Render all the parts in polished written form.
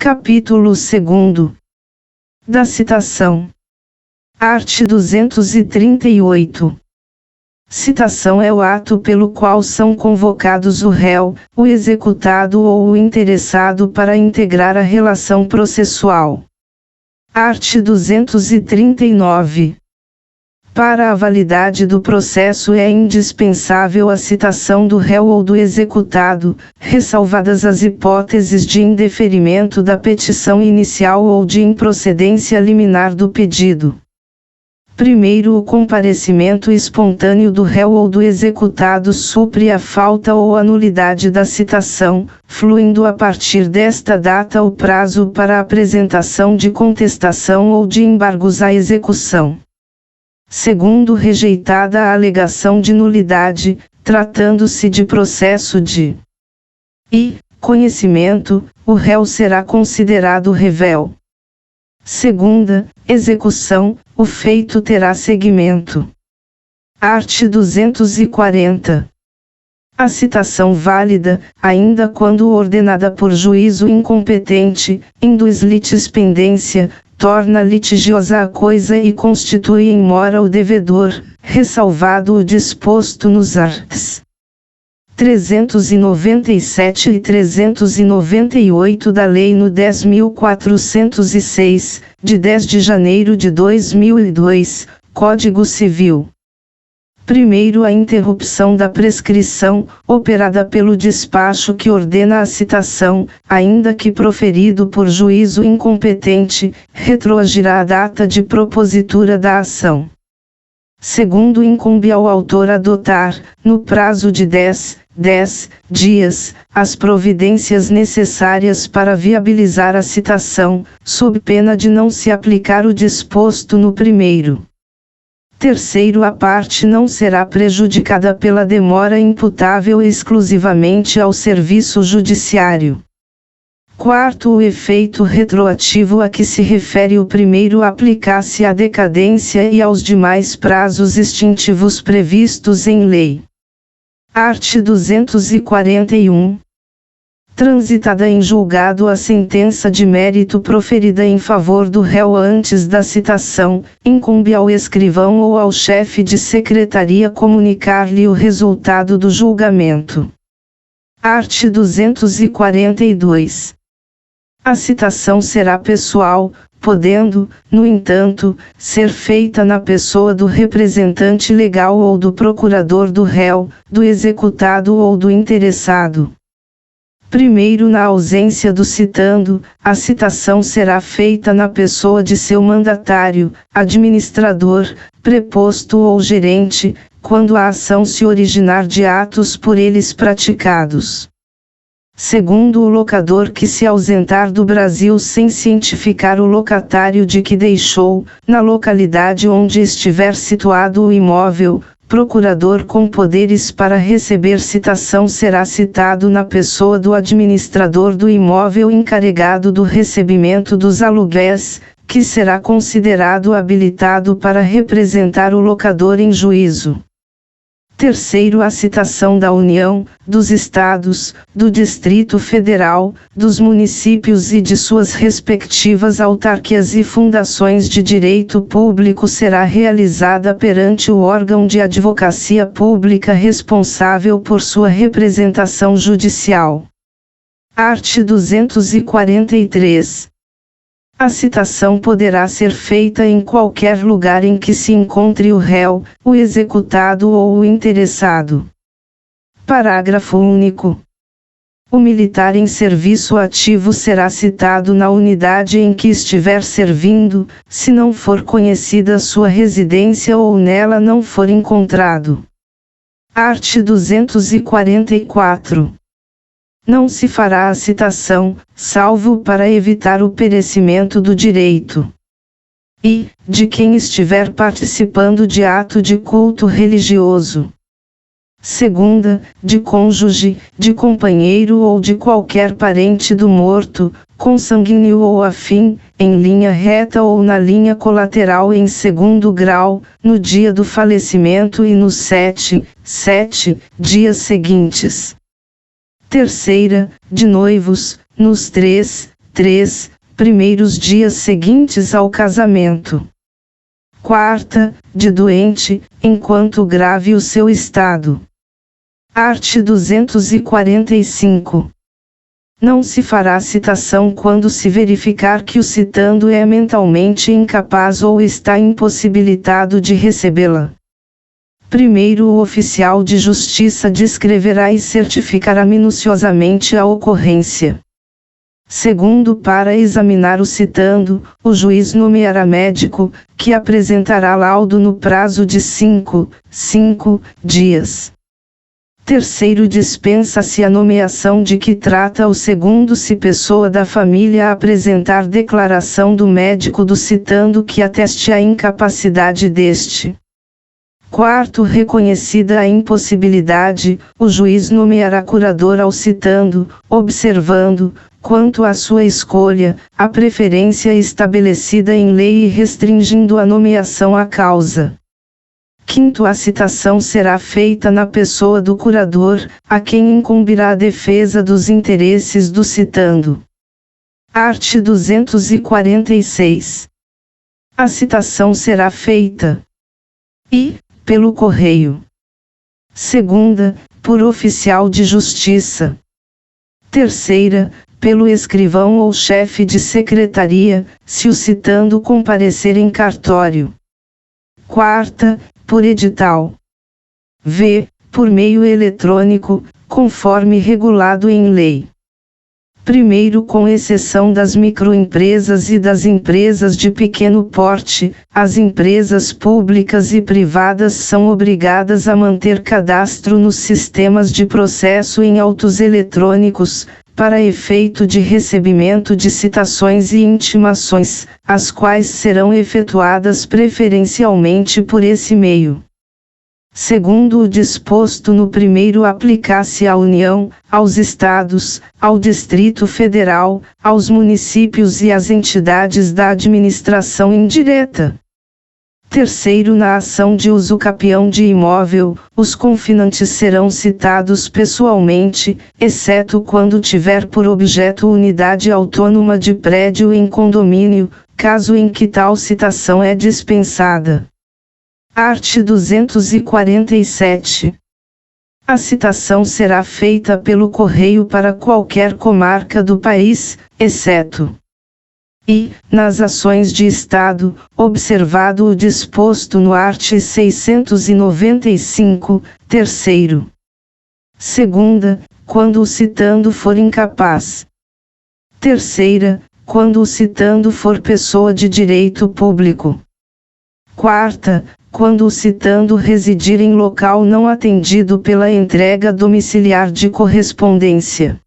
Capítulo 2. Da citação. Art. 238. Citação é o ato pelo qual são convocados o réu, o executado ou o interessado para integrar a relação processual. Art. 239. Para a validade do processo é indispensável a citação do réu ou do executado, ressalvadas as hipóteses de indeferimento da petição inicial ou de improcedência liminar do pedido. Primeiro, o comparecimento espontâneo do réu ou do executado supre a falta ou a nulidade da citação, fluindo a partir desta data o prazo para a apresentação de contestação ou de embargos à execução. Segundo, rejeitada a alegação de nulidade, tratando-se de processo de conhecimento, o réu será considerado revel. Segunda, execução, o feito terá seguimento. Art. 240. A citação válida, ainda quando ordenada por juízo incompetente, induz litispendência, torna litigiosa a coisa e constitui em mora o devedor, ressalvado o disposto nos arts. 397 e 398 da Lei no 10.406, de 10 de janeiro de 2002, Código Civil. Primeiro, a interrupção da prescrição, operada pelo despacho que ordena a citação, ainda que proferido por juízo incompetente, retroagirá a data de propositura da ação. Segundo, incumbe ao autor adotar, no prazo de 10 dias, as providências necessárias para viabilizar a citação, sob pena de não se aplicar o disposto no primeiro. Terceiro, a parte não será prejudicada pela demora imputável exclusivamente ao serviço judiciário. Quarto, o efeito retroativo a que se refere o primeiro aplicar-se à decadência e aos demais prazos extintivos previstos em lei. Art. 241. Transitada em julgado a sentença de mérito proferida em favor do réu antes da citação, incumbe ao escrivão ou ao chefe de secretaria comunicar-lhe o resultado do julgamento. Art. 242. A citação será pessoal, podendo, no entanto, ser feita na pessoa do representante legal ou do procurador do réu, do executado ou do interessado. Primeiro, na ausência do citando, a citação será feita na pessoa de seu mandatário, administrador, preposto ou gerente, quando a ação se originar de atos por eles praticados. Segundo, o locador que se ausentar do Brasil sem cientificar o locatário de que deixou, na localidade onde estiver situado o imóvel, procurador com poderes para receber citação será citado na pessoa do administrador do imóvel encarregado do recebimento dos aluguéis, que será considerado habilitado para representar o locador em juízo. Terceiro, a citação da União, dos Estados, do Distrito Federal, dos municípios e de suas respectivas autarquias e fundações de direito público será realizada perante o órgão de advocacia pública responsável por sua representação judicial. Art. 243. A citação poderá ser feita em qualquer lugar em que se encontre o réu, o executado ou o interessado. Parágrafo único. O militar em serviço ativo será citado na unidade em que estiver servindo, se não for conhecida sua residência ou nela não for encontrado. Art. 244. Não se fará a citação, salvo para evitar o perecimento do direito de quem estiver participando de ato de culto religioso. Segunda, de cônjuge, de companheiro ou de qualquer parente do morto, consanguíneo ou afim, em linha reta ou na linha colateral em segundo grau, no dia do falecimento e nos 7 dias seguintes. Terceira, de noivos, nos 3 3. Primeiros dias seguintes ao casamento. Quarta, de doente, enquanto grave o seu estado. Art. 245. Não se fará citação quando se verificar que o citando é mentalmente incapaz ou está impossibilitado de recebê-la. Primeiro, o oficial de justiça descreverá e certificará minuciosamente a ocorrência. Segundo, para examinar o citando, o juiz nomeará médico, que apresentará laudo no prazo de 5 dias. Terceiro, dispensa-se a nomeação de que trata o segundo se pessoa da família apresentar declaração do médico do citando que ateste a incapacidade deste. Quarto, reconhecida a impossibilidade, o juiz nomeará curador ao citando, observando, quanto à sua escolha, a preferência estabelecida em lei e restringindo a nomeação à causa. Quinto, a citação será feita na pessoa do curador, a quem incumbirá a defesa dos interesses do citando. Art. 246. A citação será feita I. Pelo correio. Segunda, por oficial de justiça. Terceira, pelo escrivão ou chefe de secretaria, se o citando comparecer em cartório. Quarta, por edital. V. Por meio eletrônico, conforme regulado em lei. Primeiro, com exceção das microempresas e das empresas de pequeno porte, as empresas públicas e privadas são obrigadas a manter cadastro nos sistemas de processo em autos eletrônicos, para efeito de recebimento de citações e intimações, as quais serão efetuadas preferencialmente por esse meio. Segundo o disposto no primeiro, aplicar-se à União, aos Estados, ao Distrito Federal, aos municípios e às entidades da administração indireta. Terceiro, na ação de usucapião de imóvel, os confinantes serão citados pessoalmente, exceto quando tiver por objeto unidade autônoma de prédio em condomínio, caso em que tal citação é dispensada. Art. 247. A citação será feita pelo correio para qualquer comarca do país, exceto e, nas ações de Estado, observado o disposto no art. 695, terceiro. Segunda, quando o citando for incapaz. Terceira, quando o citando for pessoa de direito público. Quarta, quando o citando residir em local não atendido pela entrega domiciliar de correspondência.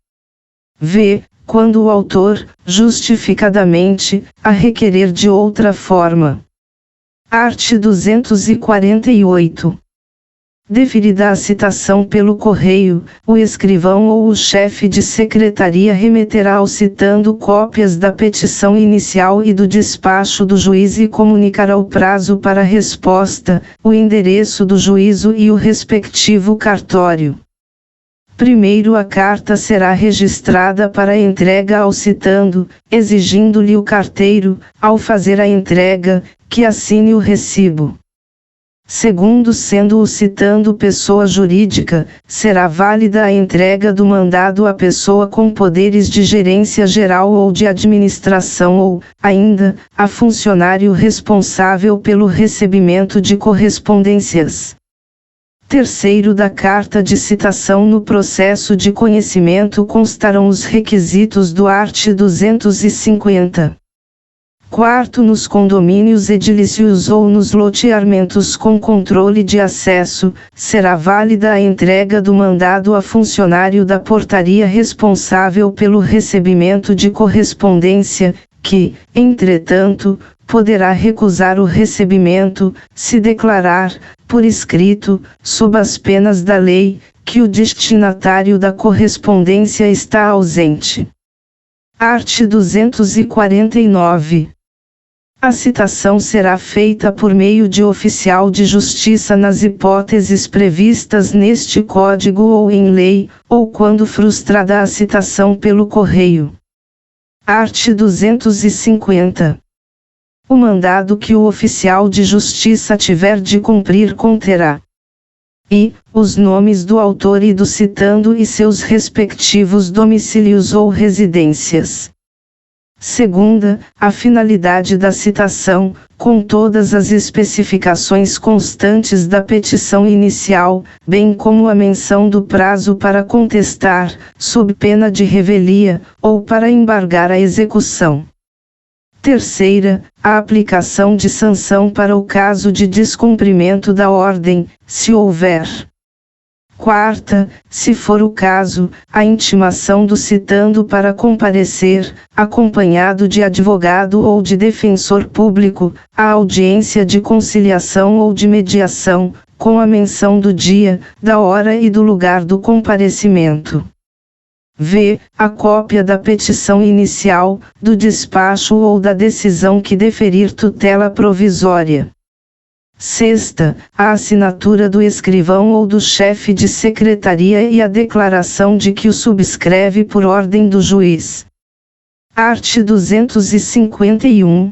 V. Quando o autor, justificadamente, a requerer de outra forma. Art. 248. Deferida a citação pelo correio, o escrivão ou o chefe de secretaria remeterá ao citando cópias da petição inicial e do despacho do juiz e comunicará o prazo para resposta, o endereço do juízo e o respectivo cartório. Primeiro, a carta será registrada para entrega ao citando, exigindo-lhe o carteiro, ao fazer a entrega, que assine o recibo. Segundo, sendo o citando pessoa jurídica, será válida a entrega do mandado à pessoa com poderes de gerência geral ou de administração ou, ainda, a funcionário responsável pelo recebimento de correspondências. Terceiro, da carta de citação no processo de conhecimento constarão os requisitos do art. 250. Quarto, nos condomínios edilícios ou nos loteamentos com controle de acesso, será válida a entrega do mandado a funcionário da portaria responsável pelo recebimento de correspondência, que, entretanto, poderá recusar o recebimento, se declarar, por escrito, sob as penas da lei, que o destinatário da correspondência está ausente. Art. 249. A citação será feita por meio de oficial de justiça nas hipóteses previstas neste Código ou em lei, ou quando frustrada a citação pelo correio. Art. 250. O mandado que o oficial de justiça tiver de cumprir conterá e os nomes do autor e do citando e seus respectivos domicílios ou residências. Segunda, a finalidade da citação, com todas as especificações constantes da petição inicial, bem como a menção do prazo para contestar, sob pena de revelia, ou para embargar a execução. Terceira, a aplicação de sanção para o caso de descumprimento da ordem, se houver. Quarta, se for o caso, a intimação do citando para comparecer, acompanhado de advogado ou de defensor público, à audiência de conciliação ou de mediação, com a menção do dia, da hora e do lugar do comparecimento. V. A cópia da petição inicial, do despacho ou da decisão que deferir tutela provisória. Sexta, a assinatura do escrivão ou do chefe de secretaria e a declaração de que o subscreve por ordem do juiz. Art. 251.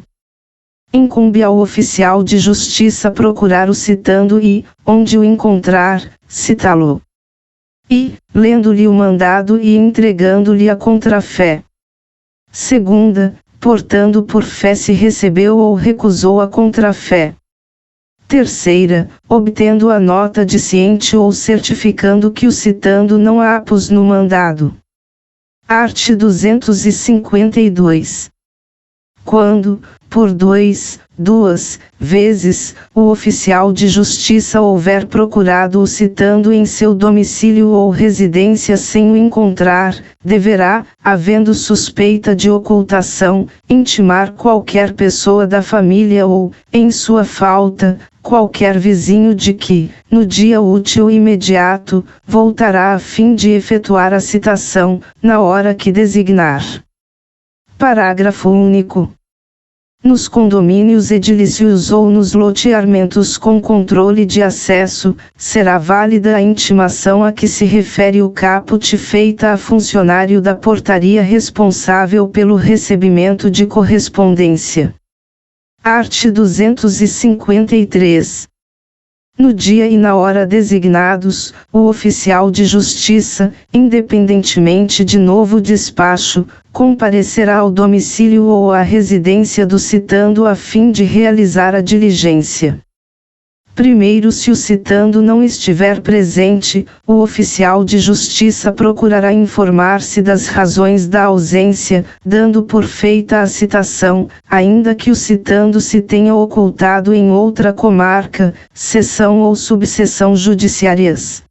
Incumbe ao oficial de justiça procurar o citando e, onde o encontrar, citá-lo. E, lendo-lhe o mandado e entregando-lhe a contrafé. Segunda, portando por fé se recebeu ou recusou a contrafé. Terceira, obtendo a nota de ciente ou certificando que o citando não a apus no mandado. Art. 252. Quando, por duas vezes, o oficial de justiça houver procurado o citando em seu domicílio ou residência sem o encontrar, deverá, havendo suspeita de ocultação, intimar qualquer pessoa da família ou, em sua falta, qualquer vizinho de que, no dia útil imediato, voltará a fim de efetuar a citação, na hora que designar. Parágrafo único. Nos condomínios edilícios ou nos loteamentos com controle de acesso, será válida a intimação a que se refere o caput feita a funcionário da portaria responsável pelo recebimento de correspondência. Art. 253. No dia e na hora designados, o oficial de justiça, independentemente de novo despacho, comparecerá ao domicílio ou à residência do citando a fim de realizar a diligência. Primeiro, se o citando não estiver presente, o oficial de justiça procurará informar-se das razões da ausência, dando por feita a citação, ainda que o citando se tenha ocultado em outra comarca, seção ou subseção judiciárias.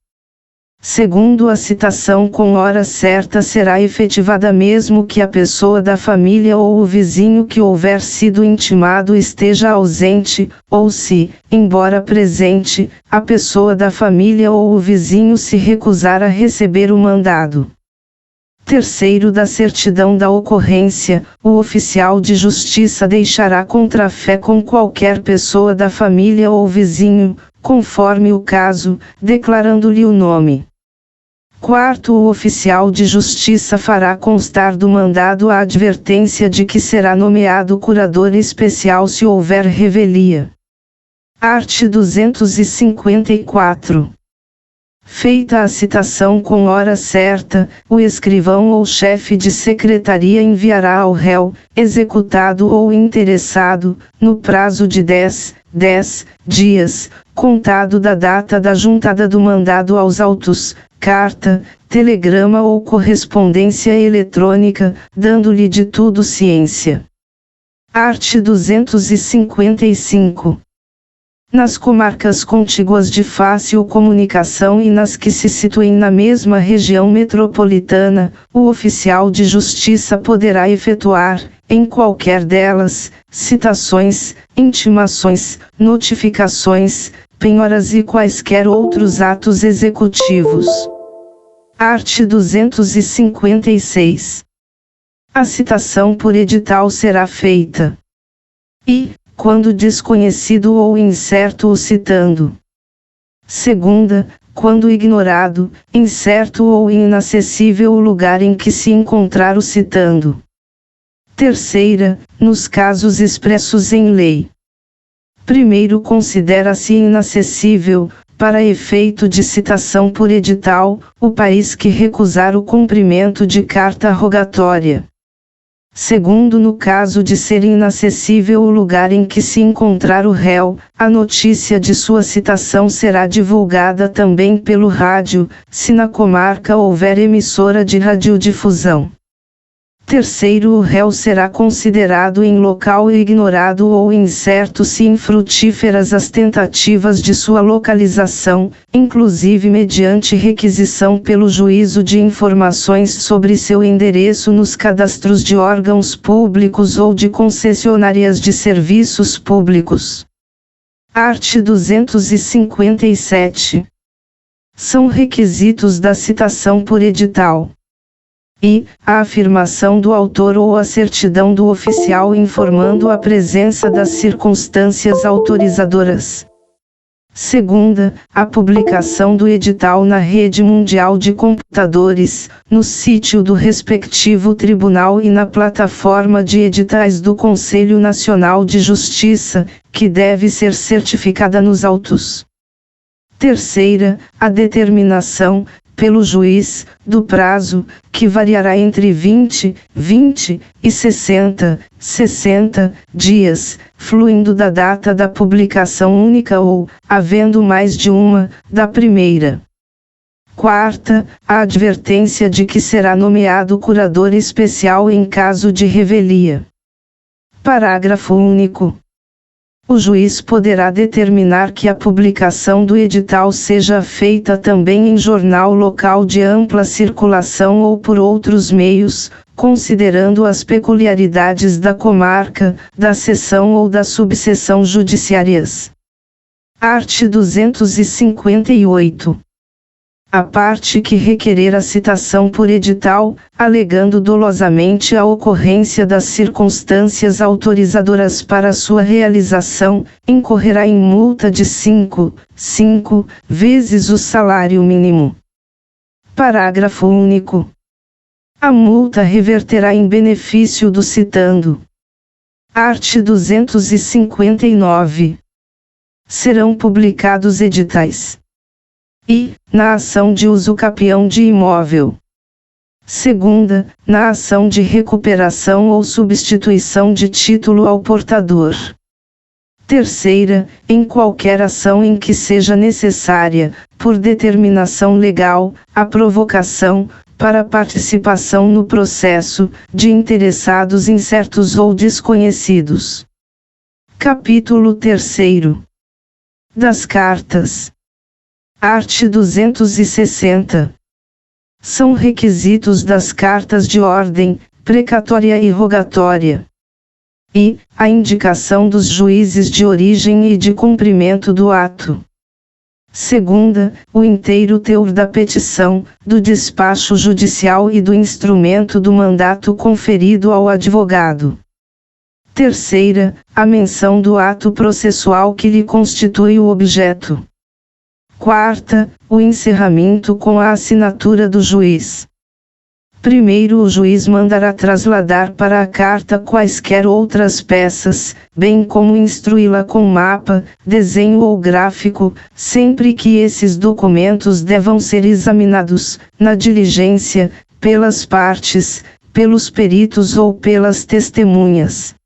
Segundo, a citação com hora certa será efetivada mesmo que a pessoa da família ou o vizinho que houver sido intimado esteja ausente, ou se, embora presente, a pessoa da família ou o vizinho se recusar a receber o mandado. Terceiro, da certidão da ocorrência, o oficial de justiça deixará contrafé com qualquer pessoa da família ou vizinho, conforme o caso, declarando-lhe o nome. Quarto, o oficial de justiça fará constar do mandado a advertência de que será nomeado curador especial se houver revelia. Art. 254. Feita a citação com hora certa, o escrivão ou chefe de secretaria enviará ao réu, executado ou interessado, no prazo de 10 dias, contado da data da juntada do mandado aos autos, carta, telegrama ou correspondência eletrônica, dando-lhe de tudo ciência. Art. 255. Nas comarcas contíguas de fácil comunicação e nas que se situem na mesma região metropolitana, o oficial de justiça poderá efetuar, em qualquer delas, citações, intimações, notificações, penhoras e quaisquer outros atos executivos. Art. 256. A citação por edital será feita. E, quando desconhecido ou incerto o citando. Segunda, quando ignorado, incerto ou inacessível o lugar em que se encontrar o citando. Terceira, nos casos expressos em lei. Primeiro, considera-se inacessível, para efeito de citação por edital, o país que recusar o cumprimento de carta rogatória. Segundo, no caso de ser inacessível o lugar em que se encontrar o réu, a notícia de sua citação será divulgada também pelo rádio, se na comarca houver emissora de radiodifusão. Terceiro, o réu será considerado em local ignorado ou incerto se infrutíferas as tentativas de sua localização, inclusive mediante requisição pelo juízo de informações sobre seu endereço nos cadastros de órgãos públicos ou de concessionárias de serviços públicos. Art. 257. São requisitos da citação por edital. E, a afirmação do autor ou a certidão do oficial informando a presença das circunstâncias autorizadoras. Segunda, a publicação do edital na rede mundial de computadores, no sítio do respectivo tribunal e na plataforma de editais do Conselho Nacional de Justiça, que deve ser certificada nos autos. Terceira, a determinação, pelo juiz, do prazo, que variará entre 20 e 60 dias, fluindo da data da publicação única ou, havendo mais de uma, da primeira. Quarta, a advertência de que será nomeado curador especial em caso de revelia. Parágrafo único. O juiz poderá determinar que a publicação do edital seja feita também em jornal local de ampla circulação ou por outros meios, considerando as peculiaridades da comarca, da seção ou da subseção judiciárias. Art. 258. A parte que requerer a citação por edital, alegando dolosamente a ocorrência das circunstâncias autorizadoras para sua realização, incorrerá em multa de 5 vezes o salário mínimo. Parágrafo único. A multa reverterá em benefício do citando. Art. 259. Serão publicados editais. E, na ação de uso capião de imóvel. Segunda, na ação de recuperação ou substituição de título ao portador. Terceira, em qualquer ação em que seja necessária, por determinação legal, a provocação, para participação no processo, de interessados incertos ou desconhecidos. Capítulo 3. Das cartas. Art. 260. São requisitos das cartas de ordem, precatória e rogatória. E, a indicação dos juízes de origem e de cumprimento do ato. Segunda, o inteiro teor da petição, do despacho judicial e do instrumento do mandato conferido ao advogado. Terceira, a menção do ato processual que lhe constitui o objeto. Quarta, o encerramento com a assinatura do juiz. Primeiro, o juiz mandará trasladar para a carta quaisquer outras peças, bem como instruí-la com mapa, desenho ou gráfico, sempre que esses documentos devam ser examinados, na diligência, pelas partes, pelos peritos ou pelas testemunhas.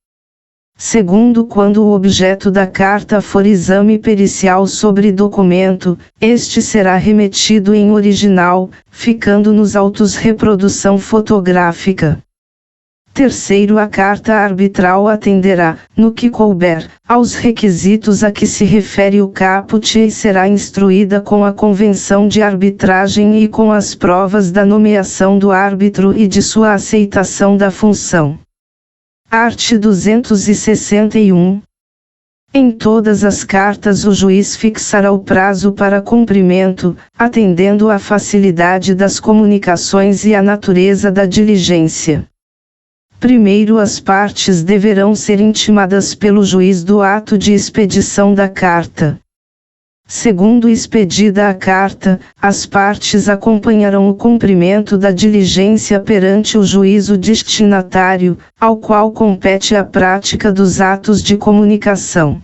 Segundo, quando o objeto da carta for exame pericial sobre documento, este será remetido em original, ficando nos autos reprodução fotográfica. Terceiro, a carta arbitral atenderá, no que couber, aos requisitos a que se refere o caput e será instruída com a convenção de arbitragem e com as provas da nomeação do árbitro e de sua aceitação da função. Art. 261. Em todas as cartas o juiz fixará o prazo para cumprimento, atendendo à facilidade das comunicações e à natureza da diligência. Primeiro, as partes deverão ser intimadas pelo juiz do ato de expedição da carta. Segundo expedida a carta, as partes acompanharão o cumprimento da diligência perante o juízo destinatário, ao qual compete a prática dos atos de comunicação.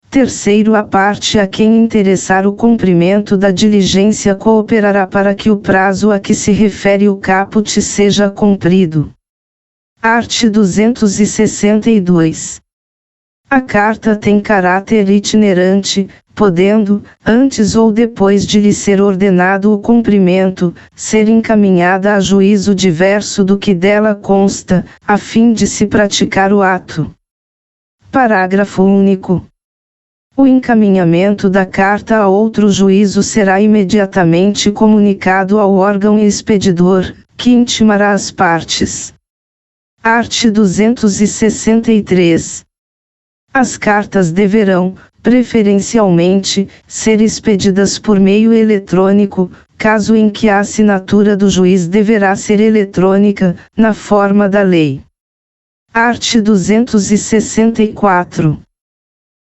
Terceiro, a parte a quem interessar o cumprimento da diligência cooperará para que o prazo a que se refere o caput seja cumprido. Art. 262. A carta tem caráter itinerante, podendo, antes ou depois de lhe ser ordenado o cumprimento, ser encaminhada a juízo diverso do que dela consta, a fim de se praticar o ato. Parágrafo único. O encaminhamento da carta a outro juízo será imediatamente comunicado ao órgão expedidor, que intimará as partes. Art. 263. As cartas deverão, preferencialmente, ser expedidas por meio eletrônico, caso em que a assinatura do juiz deverá ser eletrônica, na forma da lei. Art. 264.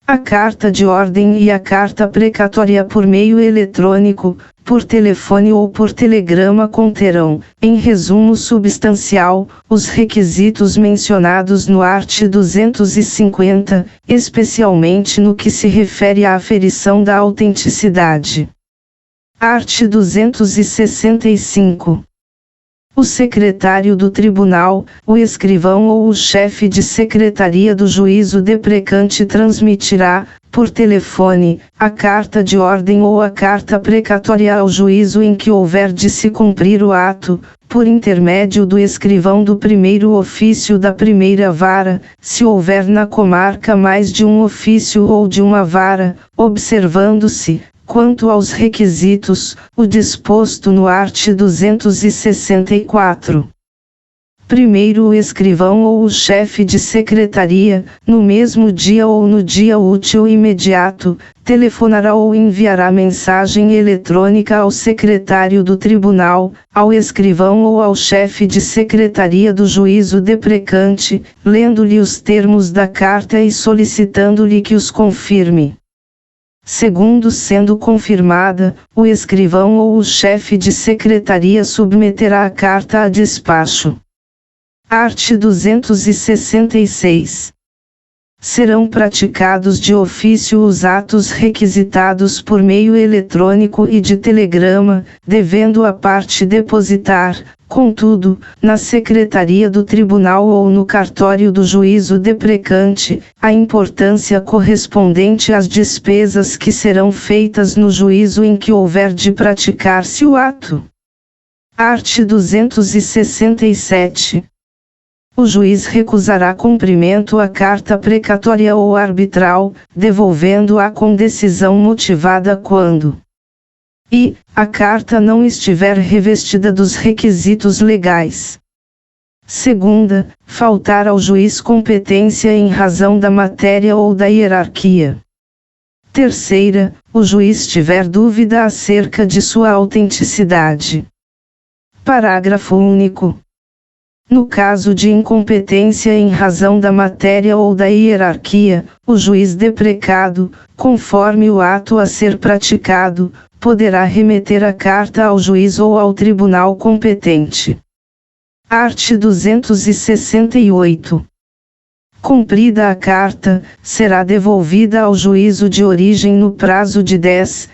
A carta de ordem e a carta precatória por meio eletrônico, por telefone ou por telegrama conterão, em resumo substancial, os requisitos mencionados no art. 250, especialmente no que se refere à aferição da autenticidade. Art. 265. O secretário do tribunal, o escrivão ou o chefe de secretaria do juízo deprecante transmitirá, por telefone, a carta de ordem ou a carta precatória ao juízo em que houver de se cumprir o ato, por intermédio do escrivão do primeiro ofício da primeira vara, se houver na comarca mais de um ofício ou de uma vara, observando-se, quanto aos requisitos, o disposto no art. 264. Primeiro o escrivão ou o chefe de secretaria, no mesmo dia ou no dia útil imediato, telefonará ou enviará mensagem eletrônica ao secretário do tribunal, ao escrivão ou ao chefe de secretaria do juízo deprecante, lendo-lhe os termos da carta e solicitando-lhe que os confirme. Segundo, sendo confirmada, o escrivão ou o chefe de secretaria submeterá a carta a despacho. Art. 266. Serão praticados de ofício os atos requisitados por meio eletrônico e de telegrama, devendo a parte depositar, contudo, na secretaria do tribunal ou no cartório do juízo deprecante, a importância correspondente às despesas que serão feitas no juízo em que houver de praticar-se o ato. Art. 267. O juiz recusará cumprimento à carta precatória ou arbitral, devolvendo-a com decisão motivada quando a carta não estiver revestida dos requisitos legais. Segunda, faltar ao juiz competência em razão da matéria ou da hierarquia. Terceira, o juiz tiver dúvida acerca de sua autenticidade. Parágrafo único. No caso de incompetência em razão da matéria ou da hierarquia, o juiz deprecado, conforme o ato a ser praticado, poderá remeter a carta ao juiz ou ao tribunal competente. Art. 268. Cumprida a carta, será devolvida ao juízo de origem no prazo de 10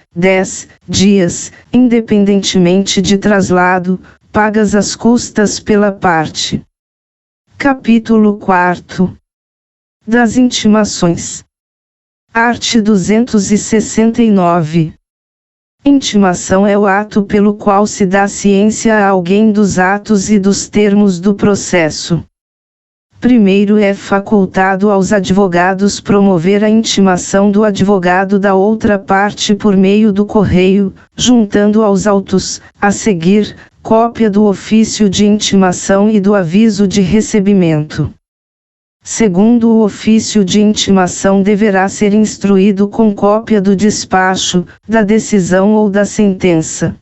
dias, independentemente de traslado, pagas as custas pela parte. Capítulo 4. Das intimações. Art. 269. Intimação é o ato pelo qual se dá ciência a alguém dos atos e dos termos do processo. Primeiro é facultado aos advogados promover a intimação do advogado da outra parte por meio do correio, juntando aos autos, a seguir, cópia do ofício de intimação e do aviso de recebimento. Segundo, o ofício de intimação deverá ser instruído com cópia do despacho, da decisão ou da sentença.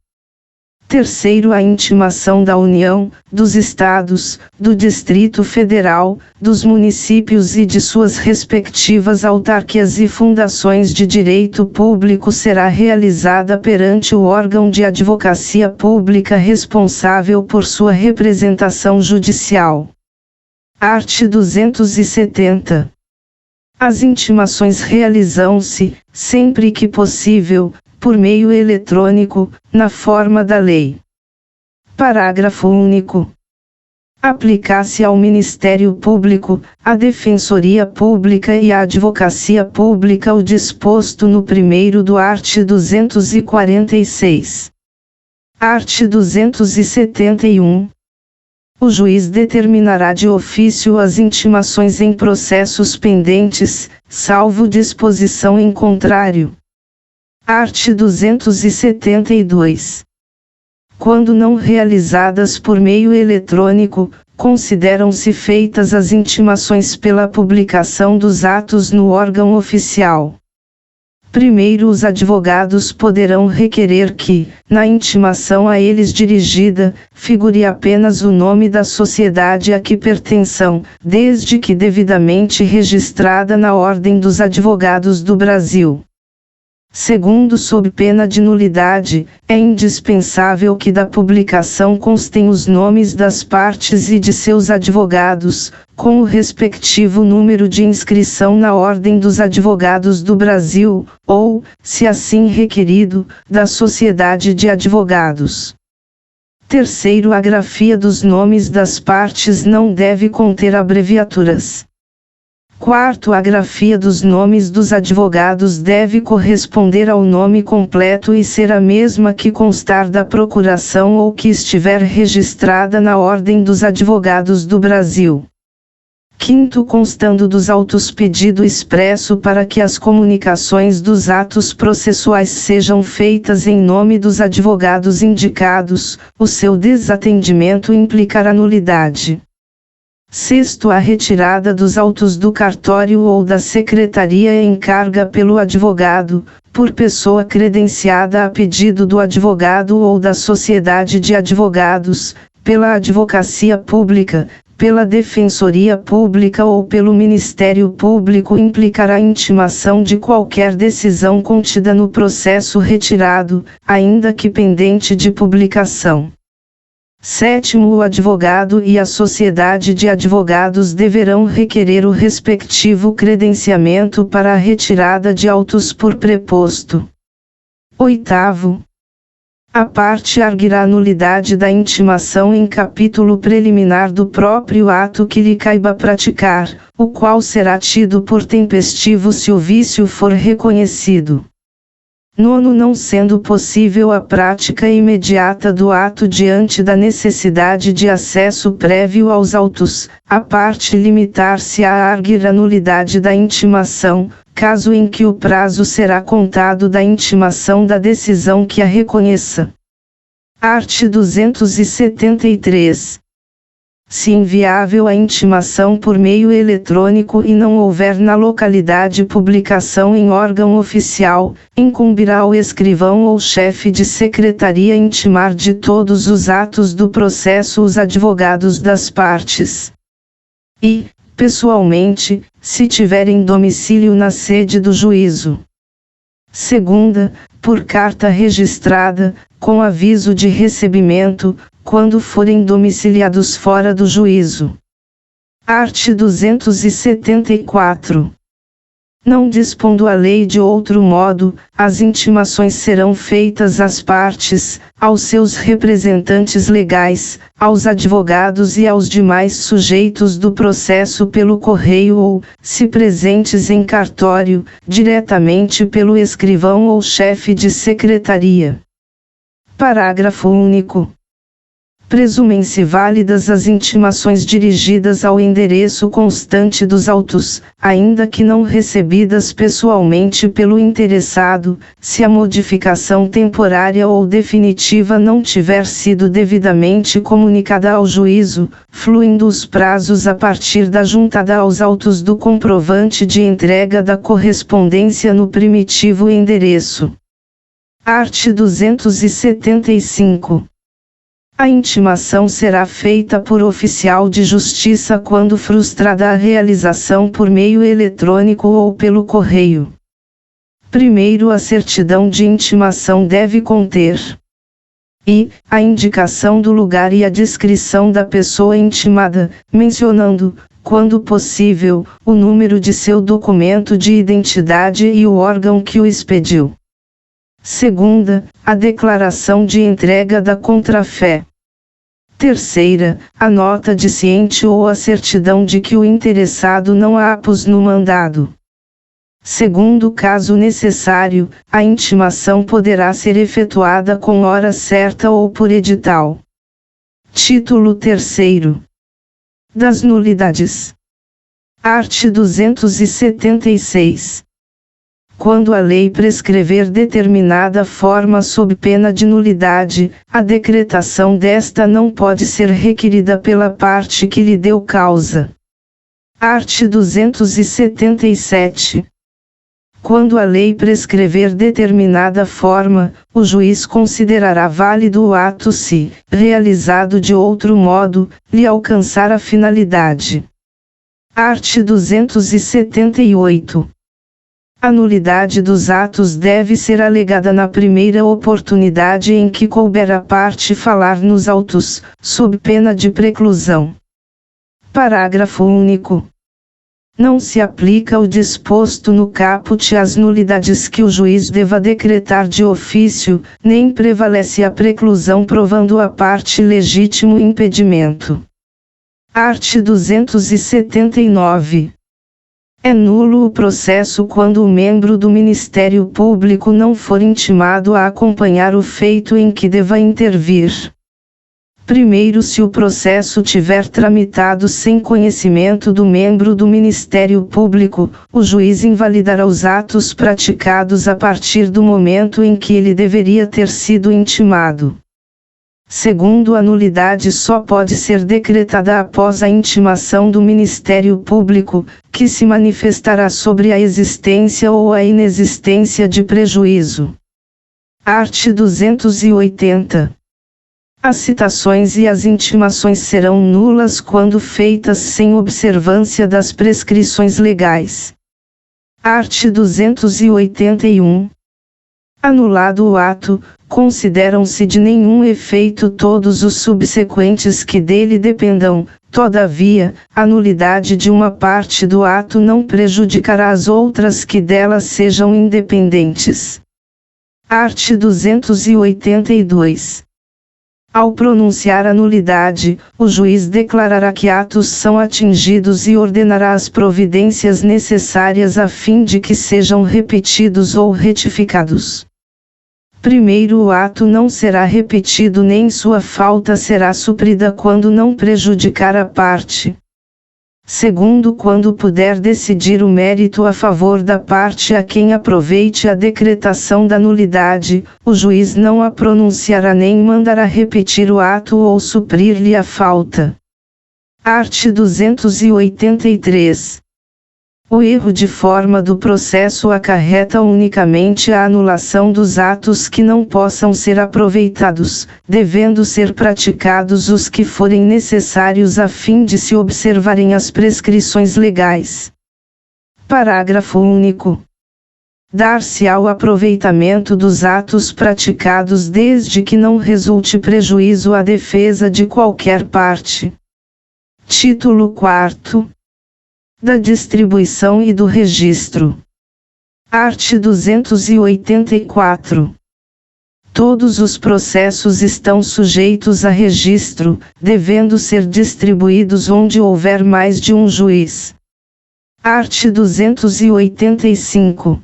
Terceiro, a intimação da União, dos Estados, do Distrito Federal, dos municípios e de suas respectivas autarquias e fundações de direito público será realizada perante o órgão de advocacia pública responsável por sua representação judicial. Art. 270. As intimações realizam-se, sempre que possível, por meio eletrônico, na forma da lei. Parágrafo único. Aplicar-se ao Ministério Público, à Defensoria Pública e à Advocacia Pública o disposto no primeiro do art. 246. Art. 271. O juiz determinará de ofício as intimações em processos pendentes, salvo disposição em contrário. Art. 272. Quando não realizadas por meio eletrônico, consideram-se feitas as intimações pela publicação dos atos no órgão oficial. Primeiro, os advogados poderão requerer que, na intimação a eles dirigida, figure apenas o nome da sociedade a que pertençam, desde que devidamente registrada na Ordem dos Advogados do Brasil. Segundo, sob pena de nulidade, é indispensável que da publicação constem os nomes das partes e de seus advogados, com o respectivo número de inscrição na Ordem dos Advogados do Brasil, ou, se assim requerido, da Sociedade de Advogados. Terceiro, a grafia dos nomes das partes não deve conter abreviaturas. Quarto, a grafia dos nomes dos advogados deve corresponder ao nome completo e ser a mesma que constar da procuração ou que estiver registrada na Ordem dos Advogados do Brasil. Quinto, constando dos autos pedido expresso para que as comunicações dos atos processuais sejam feitas em nome dos advogados indicados, o seu desatendimento implicará nulidade. Sexto, a retirada dos autos do cartório ou da secretaria em carga pelo advogado, por pessoa credenciada a pedido do advogado ou da sociedade de advogados, pela advocacia pública, pela defensoria pública ou pelo Ministério Público implicará intimação de qualquer decisão contida no processo retirado, ainda que pendente de publicação. Sétimo, o advogado e a sociedade de advogados deverão requerer o respectivo credenciamento para a retirada de autos por preposto. Oitavo, a parte arguirá a nulidade da intimação em capítulo preliminar do próprio ato que lhe caiba praticar, o qual será tido por tempestivo se o vício for reconhecido. Nono, não sendo possível a prática imediata do ato diante da necessidade de acesso prévio aos autos, a parte limitar-se a arguir a nulidade da intimação, caso em que o prazo será contado da intimação da decisão que a reconheça. Art. 273. Se inviável a intimação por meio eletrônico e não houver na localidade publicação em órgão oficial, incumbirá ao escrivão ou chefe de secretaria intimar de todos os atos do processo os advogados das partes. E, pessoalmente, se tiverem domicílio na sede do juízo. Segunda, por carta registrada, com aviso de recebimento, quando forem domiciliados fora do juízo. Art. 274. Não dispondo a lei de outro modo, as intimações serão feitas às partes, aos seus representantes legais, aos advogados e aos demais sujeitos do processo pelo correio ou, se presentes em cartório, diretamente pelo escrivão ou chefe de secretaria. Parágrafo único. Presumem-se válidas as intimações dirigidas ao endereço constante dos autos, ainda que não recebidas pessoalmente pelo interessado, se a modificação temporária ou definitiva não tiver sido devidamente comunicada ao juízo, fluindo os prazos a partir da juntada aos autos do comprovante de entrega da correspondência no primitivo endereço. Art. 275. A intimação será feita por oficial de justiça quando frustrada a realização por meio eletrônico ou pelo correio. Primeiro, a certidão de intimação deve conter a indicação do lugar e a descrição da pessoa intimada, mencionando, quando possível, o número de seu documento de identidade e o órgão que o expediu. Segunda, a declaração de entrega da contrafé. Terceira, a nota de ciente ou a certidão de que o interessado não a apôs no mandado. Segundo, caso necessário, a intimação poderá ser efetuada com hora certa ou por edital. Título 3º. Das nulidades. Art. 276. Quando a lei prescrever determinada forma sob pena de nulidade, a decretação desta não pode ser requerida pela parte que lhe deu causa. Art. 277. Quando a lei prescrever determinada forma, o juiz considerará válido o ato se, realizado de outro modo, lhe alcançar a finalidade. Art. 278. A nulidade dos atos deve ser alegada na primeira oportunidade em que couber à parte falar nos autos, sob pena de preclusão. Parágrafo único. Não se aplica o disposto no caput às nulidades que o juiz deva decretar de ofício, nem prevalece a preclusão provando a parte legítimo impedimento. Art. 279. É nulo o processo quando o membro do Ministério Público não for intimado a acompanhar o feito em que deva intervir. Primeiro, se o processo tiver tramitado sem conhecimento do membro do Ministério Público, o juiz invalidará os atos praticados a partir do momento em que ele deveria ter sido intimado. Segundo, a nulidade só pode ser decretada após a intimação do Ministério Público, que se manifestará sobre a existência ou a inexistência de prejuízo. Art. 280. As citações e as intimações serão nulas quando feitas sem observância das prescrições legais. Art. 281. Anulado o ato, consideram-se de nenhum efeito todos os subsequentes que dele dependam. Todavia, a nulidade de uma parte do ato não prejudicará as outras que dela sejam independentes. Art. 282. Ao pronunciar a nulidade, o juiz declarará que atos são atingidos e ordenará as providências necessárias a fim de que sejam repetidos ou retificados. Primeiro, o ato não será repetido nem sua falta será suprida quando não prejudicar a parte. Segundo, quando puder decidir o mérito a favor da parte a quem aproveite a decretação da nulidade, o juiz não a pronunciará nem mandará repetir o ato ou suprir-lhe a falta. Art. 283. O erro de forma do processo acarreta unicamente a anulação dos atos que não possam ser aproveitados, devendo ser praticados os que forem necessários a fim de se observarem as prescrições legais. Parágrafo único. Dar-se-á o aproveitamento dos atos praticados desde que não resulte prejuízo à defesa de qualquer parte. Título 4. Da distribuição e do registro. Art. 284. Todos os processos estão sujeitos a registro, devendo ser distribuídos onde houver mais de um juiz. Art. 285.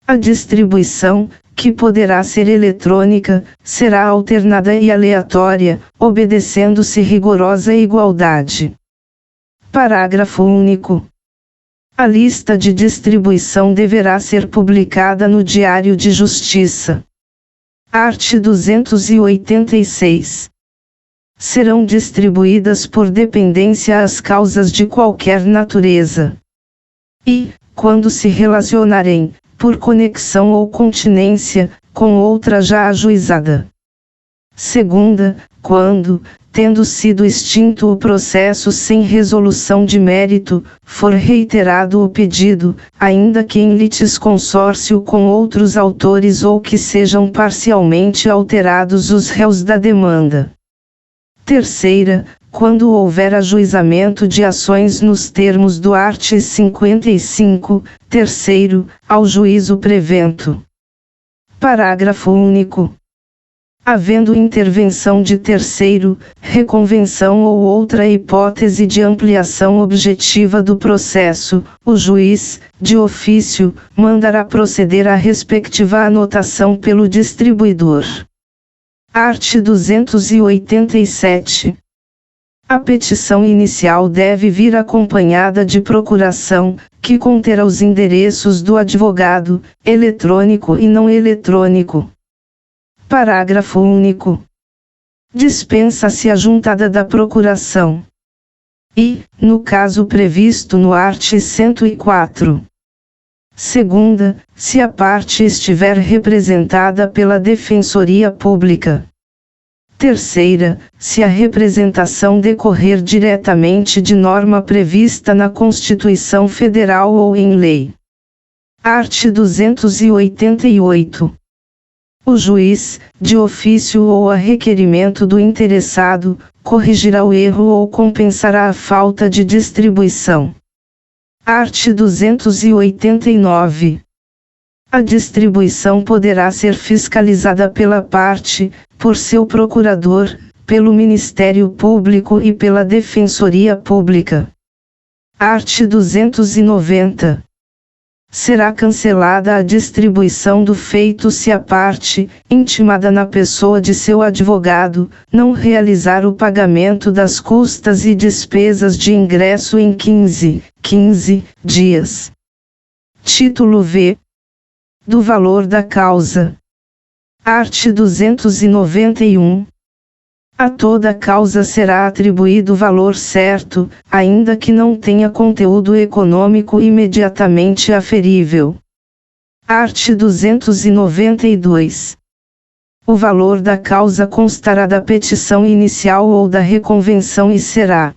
A distribuição, que poderá ser eletrônica, será alternada e aleatória, obedecendo-se rigorosa igualdade. Parágrafo único. A lista de distribuição deverá ser publicada no Diário de Justiça. Art. 286. Serão distribuídas por dependência as causas de qualquer natureza. E, quando se relacionarem, por conexão ou continência, com outra já ajuizada. Segunda, quando, tendo sido extinto o processo sem resolução de mérito, for reiterado o pedido, ainda que em litisconsórcio com outros autores ou que sejam parcialmente alterados os réus da demanda. Terceira, quando houver ajuizamento de ações nos termos do art. 55, terceiro, ao juízo prevento. Parágrafo único. Havendo intervenção de terceiro, reconvenção ou outra hipótese de ampliação objetiva do processo, o juiz, de ofício, mandará proceder à respectiva anotação pelo distribuidor. Art. 287. A petição inicial deve vir acompanhada de procuração, que conterá os endereços do advogado, eletrônico e não eletrônico. Parágrafo único. Dispensa-se a juntada da procuração. E, no caso previsto no art. 104. Segunda, se a parte estiver representada pela Defensoria Pública. Terceira, se a representação decorrer diretamente de norma prevista na Constituição Federal ou em lei. Art. 288. O juiz, de ofício ou a requerimento do interessado, corrigirá o erro ou compensará a falta de distribuição. Art. 289. A distribuição poderá ser fiscalizada pela parte, por seu procurador, pelo Ministério Público e pela Defensoria Pública. Art. 290. Será cancelada a distribuição do feito se a parte, intimada na pessoa de seu advogado, não realizar o pagamento das custas e despesas de ingresso em 15 dias. Título V. Do valor da causa. Art. 291. A toda causa será atribuído valor certo, ainda que não tenha conteúdo econômico imediatamente aferível. Art. 292. O valor da causa constará da petição inicial ou da reconvenção e será.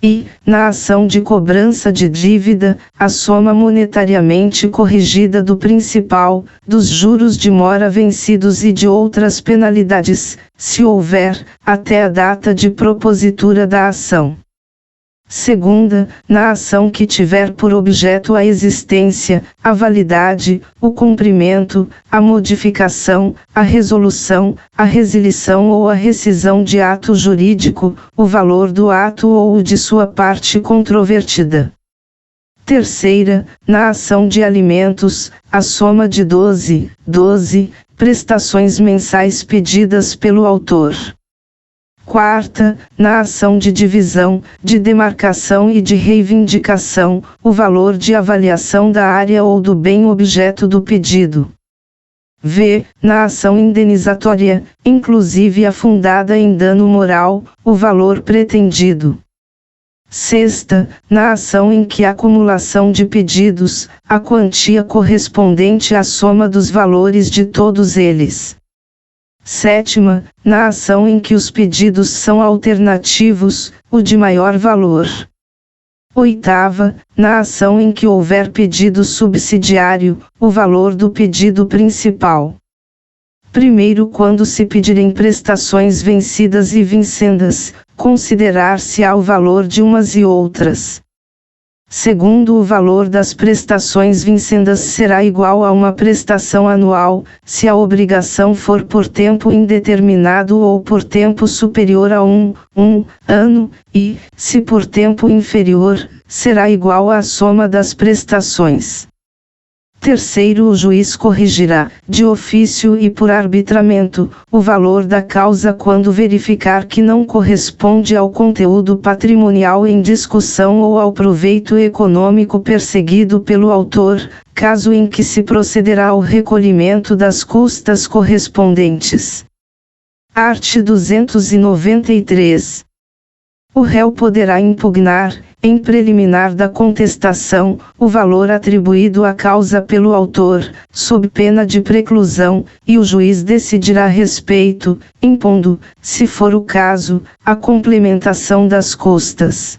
E, na ação de cobrança de dívida, a soma monetariamente corrigida do principal, dos juros de mora vencidos e de outras penalidades, se houver, até a data de propositura da ação. Segunda, na ação que tiver por objeto a existência, a validade, o cumprimento, a modificação, a resolução, a resilição ou a rescisão de ato jurídico, o valor do ato ou o de sua parte controvertida. Terceira, na ação de alimentos, a soma de 12 prestações mensais pedidas pelo autor. Quarta, na ação de divisão, de demarcação e de reivindicação, o valor de avaliação da área ou do bem objeto do pedido. V. Na ação indenizatória, inclusive a fundada em dano moral, o valor pretendido. Sexta, na ação em que a acumulação de pedidos, a quantia correspondente à soma dos valores de todos eles. Sétima, na ação em que os pedidos são alternativos, o de maior valor. Oitava, na ação em que houver pedido subsidiário, o valor do pedido principal. Primeiro, quando se pedirem prestações vencidas e vincendas, considerar-se-á o valor de umas e outras. Segundo, o valor das prestações vincendas será igual a uma prestação anual, se a obrigação for por tempo indeterminado ou por tempo superior a um ano, e, se por tempo inferior, será igual à soma das prestações. Terceiro, o juiz corrigirá, de ofício e por arbitramento, o valor da causa quando verificar que não corresponde ao conteúdo patrimonial em discussão ou ao proveito econômico perseguido pelo autor, caso em que se procederá ao recolhimento das custas correspondentes. Art. 293. O réu poderá impugnar, em preliminar da contestação, o valor atribuído à causa pelo autor, sob pena de preclusão, e o juiz decidirá a respeito, impondo, se for o caso, a complementação das custas.